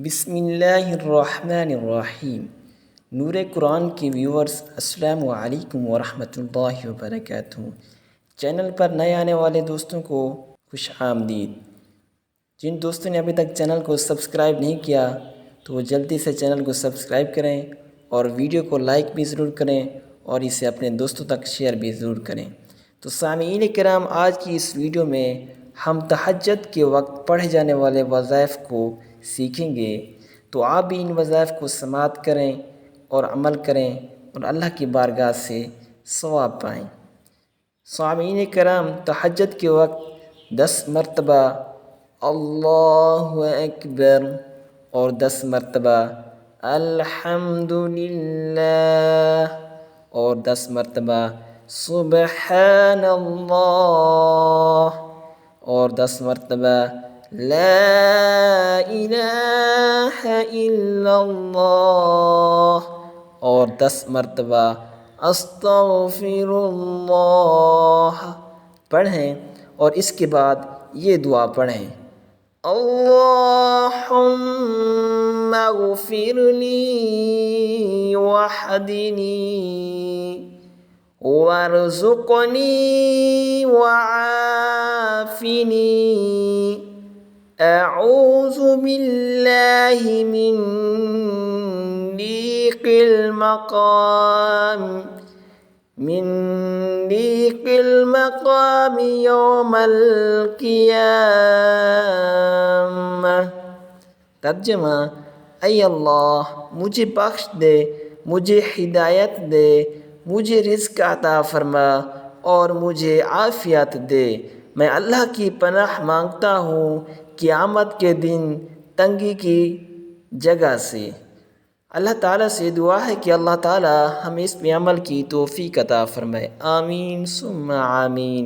بسم اللہ الرحمن الرحیم۔ نور قرآن کے ویورز السلام علیکم ورحمۃ اللہ وبرکاتہ۔ چینل پر نئے آنے والے دوستوں کو خوش آمدید۔ جن دوستوں نے ابھی تک چینل کو سبسکرائب نہیں کیا تو وہ جلدی سے چینل کو سبسکرائب کریں اور ویڈیو کو لائک بھی ضرور کریں اور اسے اپنے دوستوں تک شیئر بھی ضرور کریں۔ تو سامعین کرام، آج کی اس ویڈیو میں ہم تہجد کے وقت پڑھے جانے والے وظائف کو سیکھیں گے، تو آپ بھی ان وظائف کو سماعت کریں اور عمل کریں اور اللہ کی بارگاہ سے ثواب پائیں۔ سامعین کرام، تہجد کے وقت 10 مرتبہ اللہ اکبر اور 10 مرتبہ الحمدللہ اور 10 مرتبہ سبحان اللہ اور 10 مرتبہ لا الہ الا اللہ اور 10 مرتبہ استغفر اللہ پڑھیں، اور اس کے بعد یہ دعا پڑھیں: اللہم اغفر لی وحدنی وارزقنی وعافنی اعوذ باللہ من ضیق المقام یوم القیامہ۔ ترجمہ: اے اللہ، مجھے بخش دے، مجھے ہدایت دے، مجھے رزق عطا فرما اور مجھے عافیت دے۔ میں اللہ کی پناہ مانگتا ہوں قیامت کے دن تنگی کی جگہ سے۔ اللہ تعالیٰ سے دعا ہے کہ اللہ تعالیٰ ہمیں اس پہ عمل کی توفیق عطا فرمائے۔ آمین ثم آمین۔